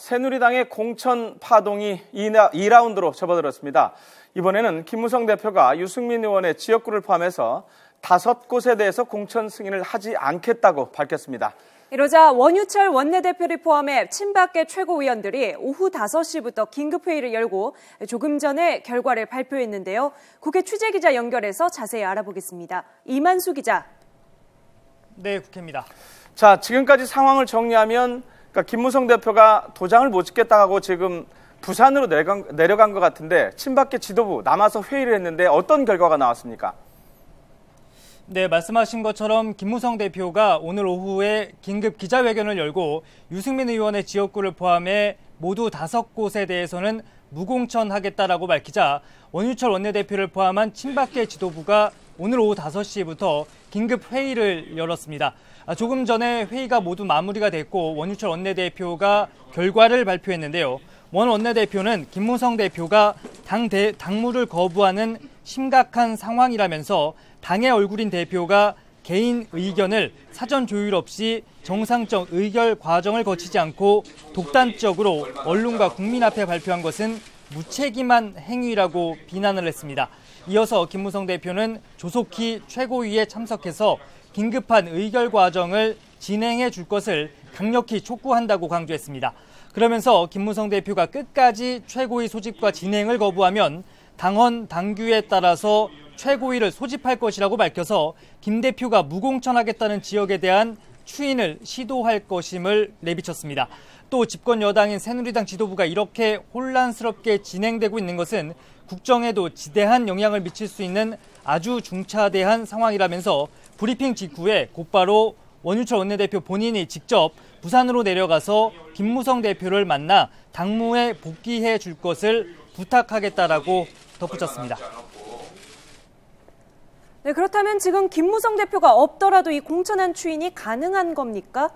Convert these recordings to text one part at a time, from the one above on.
새누리당의 공천 파동이 2라운드로 접어들었습니다. 이번에는 김무성 대표가 유승민 의원의 지역구를 포함해서 5곳에 대해서 공천 승인을 하지 않겠다고 밝혔습니다. 이러자 원유철 원내대표를 포함해 친박계 최고위원들이 오후 5시부터 긴급회의를 열고 조금 전에 결과를 발표했는데요. 국회 취재기자 연결해서 자세히 알아보겠습니다. 이만수 기자. 네, 국회입니다. 자, 지금까지 상황을 정리하면 김무성 대표가 도장을 못 찍겠다 하고 지금 부산으로 내려간 것 같은데 친박계 지도부 남아서 회의를 했는데 어떤 결과가 나왔습니까? 네, 말씀하신 것처럼 김무성 대표가 오늘 오후에 긴급 기자회견을 열고 유승민 의원의 지역구를 포함해 모두 5곳에 대해서는 무공천하겠다라고 밝히자 원유철 원내대표를 포함한 친박계 지도부가 오늘 오후 5시부터 긴급 회의를 열었습니다. 조금 전에 회의가 모두 마무리가 됐고 원유철 원내대표가 결과를 발표했는데요. 원 원내대표는 김무성 대표가 당무를 거부하는 심각한 상황이라면서 당의 얼굴인 대표가 개인 의견을 사전 조율 없이 정상적 의결 과정을 거치지 않고 독단적으로 언론과 국민 앞에 발표한 것은 무책임한 행위라고 비난을 했습니다. 이어서 김무성 대표는 조속히 최고위에 참석해서 긴급한 의결 과정을 진행해 줄 것을 강력히 촉구한다고 강조했습니다. 그러면서 김무성 대표가 끝까지 최고위 소집과 진행을 거부하면 당헌 당규에 따라서 최고위를 소집할 것이라고 밝혀서 김 대표가 무공천하겠다는 지역에 대한 추인을 시도할 것임을 내비쳤습니다. 또 집권 여당인 새누리당 지도부가 이렇게 혼란스럽게 진행되고 있는 것은 국정에도 지대한 영향을 미칠 수 있는 아주 중차대한 상황이라면서 브리핑 직후에 곧바로 원유철 원내대표 본인이 직접 부산으로 내려가서 김무성 대표를 만나 당무에 복귀해 줄 것을 부탁하겠다라고 덧붙였습니다. 네, 그렇다면 지금 김무성 대표가 없더라도 이 공천안 추인이 가능한 겁니까?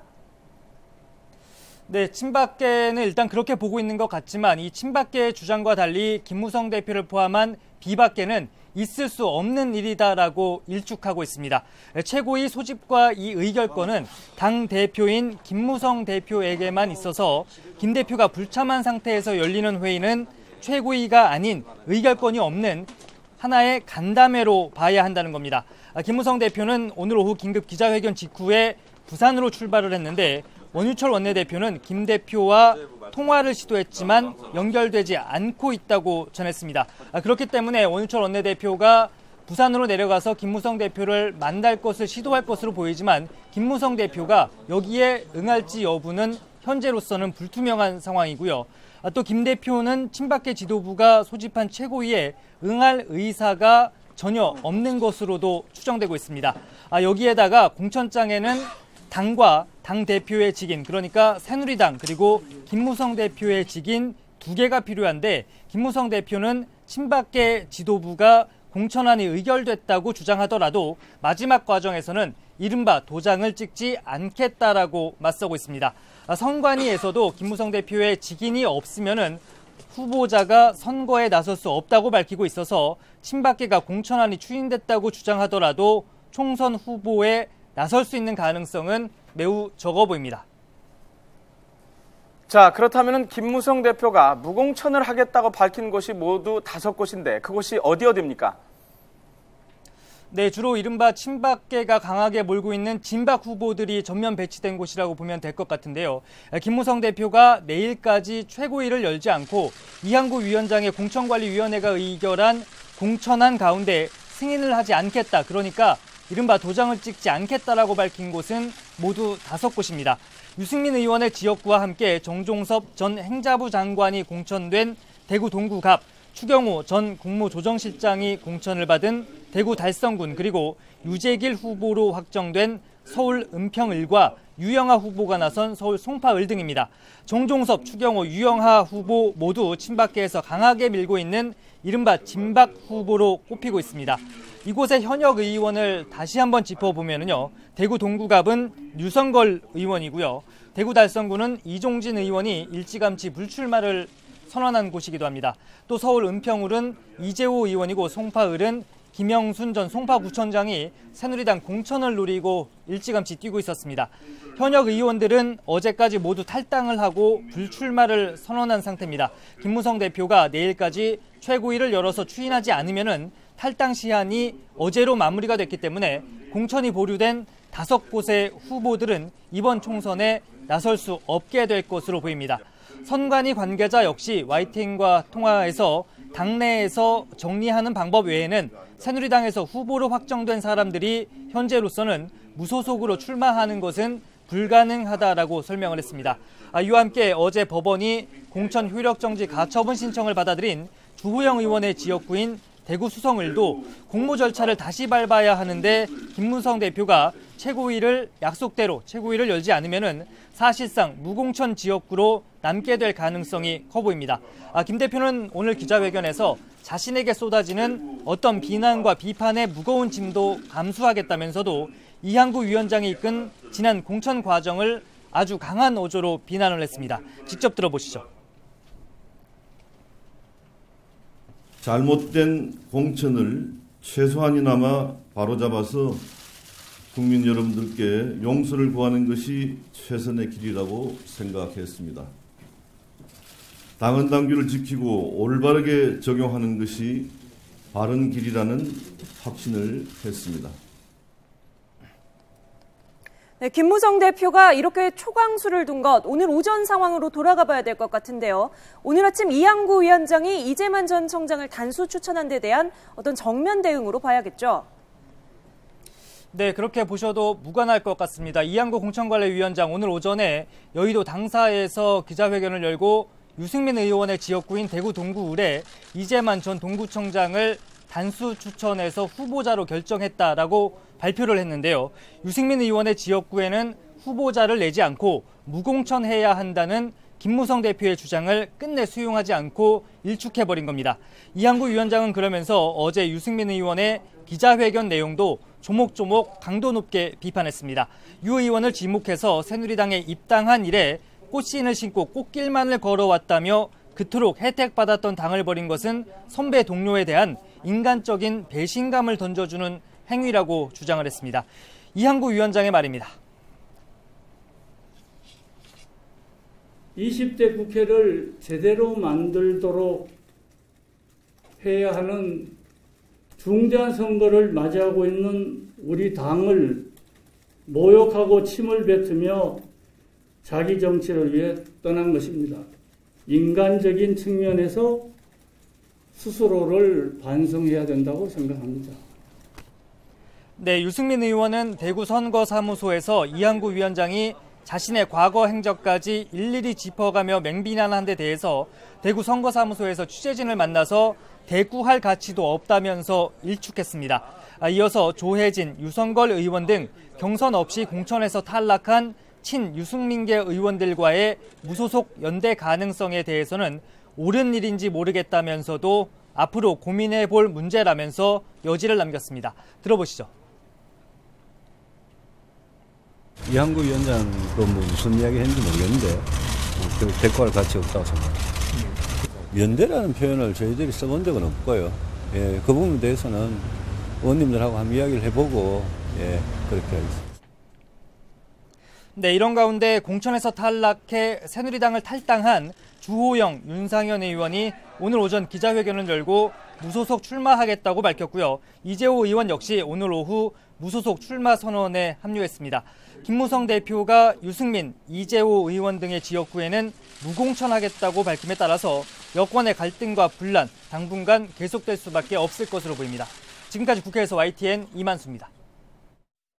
네, 친박계는 일단 그렇게 보고 있는 것 같지만 이 친박계의 주장과 달리 김무성 대표를 포함한 비박계는 있을 수 없는 일이다라고 일축하고 있습니다. 최고위 소집과 이 의결권은 당 대표인 김무성 대표에게만 있어서 김 대표가 불참한 상태에서 열리는 회의는 최고위가 아닌 의결권이 없는 하나의 간담회로 봐야 한다는 겁니다. 김무성 대표는 오늘 오후 긴급 기자회견 직후에 부산으로 출발을 했는데 원유철 원내대표는 김 대표와 통화를 시도했지만 연결되지 않고 있다고 전했습니다. 그렇기 때문에 원유철 원내대표가 부산으로 내려가서 김무성 대표를 만날 것을 시도할 것으로 보이지만 김무성 대표가 여기에 응할지 여부는 현재로서는 불투명한 상황이고요. 또 김 대표는 친박계 지도부가 소집한 최고위에 응할 의사가 전혀 없는 것으로도 추정되고 있습니다. 여기에다가 공천장에는 당과 당 대표의 직인, 그러니까 새누리당 그리고 김무성 대표의 직인 2개가 필요한데 김무성 대표는 친박계 지도부가 공천안이 의결됐다고 주장하더라도 마지막 과정에서는 이른바 도장을 찍지 않겠다라고 맞서고 있습니다. 선관위에서도 김무성 대표의 직인이 없으면은 후보자가 선거에 나설 수 없다고 밝히고 있어서 친박계가 공천안이 추인됐다고 주장하더라도 총선 후보에 나설 수 있는 가능성은 매우 적어 보입니다. 자, 그렇다면 김무성 대표가 무공천을 하겠다고 밝힌 곳이 모두 5곳인데 그곳이 어디입니까? 네, 주로 이른바 친박계가 강하게 몰고 있는 진박 후보들이 전면 배치된 곳이라고 보면 될 것 같은데요. 김무성 대표가 내일까지 최고위를 열지 않고 이한구 위원장의 공천관리위원회가 의결한 공천안 가운데 승인을 하지 않겠다. 그러니까 이른바 도장을 찍지 않겠다라고 밝힌 곳은 모두 5곳입니다. 유승민 의원의 지역구와 함께 정종섭 전 행자부 장관이 공천된 대구 동구갑, 추경호 전 국무조정실장이 공천을 받은 대구 달성군, 그리고 유재길 후보로 확정된 서울 은평을과 유영하 후보가 나선 서울 송파을 등입니다. 정종섭, 추경호, 유영하 후보 모두 친박계에서 강하게 밀고 있는 이른바 진박 후보로 꼽히고 있습니다. 이곳의 현역 의원을 다시 한번 짚어보면요. 대구 동구갑은 류성걸 의원이고요. 대구 달성군은 이종진 의원이 일찌감치 불출마를 선언한 곳이기도 합니다. 또 서울 은평을은 이재호 의원이고 송파을은 김영순 전 송파구청장이 새누리당 공천을 노리고 일찌감치 뛰고 있었습니다. 현역 의원들은 어제까지 모두 탈당을 하고 불출마를 선언한 상태입니다. 김무성 대표가 내일까지 최고위를 열어서 추인하지 않으면은 탈당 시한이 어제로 마무리가 됐기 때문에 공천이 보류된 5곳의 후보들은 이번 총선에 나설 수 없게 될 것으로 보입니다. 선관위 관계자 역시 YTN과 통화에서 당내에서 정리하는 방법 외에는 새누리당에서 후보로 확정된 사람들이 현재로서는 무소속으로 출마하는 것은 불가능하다라고 설명을 했습니다. 이와 함께 어제 법원이 공천 효력정지 가처분 신청을 받아들인 주호영 의원의 지역구인 대구 수성을도 공모 절차를 다시 밟아야 하는데 김무성 대표가 최고위를 약속대로 최고위를 열지 않으면은 사실상 무공천 지역구로 남게 될 가능성이 커 보입니다. 김 대표는 오늘 기자회견에서 자신에게 쏟아지는 어떤 비난과 비판의 무거운 짐도 감수하겠다면서도 이한구 위원장이 이끈 지난 공천 과정을 아주 강한 어조로 비난을 했습니다. 직접 들어보시죠. 잘못된 공천을 최소한이나마 바로잡아서 국민 여러분들께 용서를 구하는 것이 최선의 길이라고 생각했습니다. 당헌 당규를 지키고 올바르게 적용하는 것이 바른 길이라는 확신을 했습니다. 네, 김무성 대표가 이렇게 초강수를 둔 것 오늘 오전 상황으로 돌아가 봐야 될 것 같은데요. 오늘 아침 이한구 위원장이 이재만 전 청장을 단수 추천한 데 대한 어떤 정면 대응으로 봐야겠죠. 네, 그렇게 보셔도 무관할 것 같습니다. 이한구 공천관리위원장 오늘 오전에 여의도 당사에서 기자회견을 열고 유승민 의원의 지역구인 대구 동구을에 이재만 전 동구청장을 단수 추천해서 후보자로 결정했다라고 발표를 했는데요. 유승민 의원의 지역구에는 후보자를 내지 않고 무공천해야 한다는 김무성 대표의 주장을 끝내 수용하지 않고 일축해버린 겁니다. 이한구 위원장은 그러면서 어제 유승민 의원의 기자회견 내용도 조목조목 강도 높게 비판했습니다. 유 의원을 지목해서 새누리당에 입당한 이래 꽃신을 신고 꽃길만을 걸어왔다며 그토록 혜택받았던 당을 버린 것은 선배 동료에 대한 인간적인 배신감을 던져주는 행위라고 주장을 했습니다. 이한구 위원장의 말입니다. 20대 국회를 제대로 만들도록 해야 하는 중대한 선거를 맞이하고 있는 우리 당을 모욕하고 침을 뱉으며 자기 정치를 위해 떠난 것입니다. 인간적인 측면에서 스스로를 반성해야 된다고 생각합니다. 네, 유승민 의원은 대구 선거사무소에서 이한구 위원장이 자신의 과거 행적까지 일일이 짚어가며 맹비난한 데 대해서 대구 선거사무소에서 취재진을 만나서 대꾸할 가치도 없다면서 일축했습니다. 이어서 조혜진, 유성걸 의원 등 경선 없이 공천에서 탈락한 친유승민계 의원들과의 무소속 연대 가능성에 대해서는 옳은 일인지 모르겠다면서도 앞으로 고민해 볼 문제라면서 여지를 남겼습니다. 들어보시죠. 이한구 위원장 무슨 이야기 했는지 모르겠는데 대꾸할 가치 없다고 생각합니다. 연대라는 표현을 저희들이 써본 적은 없고요. 그 부분에 대해서는 의원님들하고 한번 이야기를 해보고 그렇게 하겠습니다. 네, 이런 가운데 공천에서 탈락해 새누리당을 탈당한 주호영, 윤상현 의원이 오늘 오전 기자회견을 열고 무소속 출마하겠다고 밝혔고요. 이재호 의원 역시 오늘 오후 무소속 출마 선언에 합류했습니다. 김무성 대표가 유승민, 이재호 의원 등의 지역구에는 무공천하겠다고 밝힘에 따라서 여권의 갈등과 분란 당분간 계속될 수밖에 없을 것으로 보입니다. 지금까지 국회에서 YTN 이만수입니다.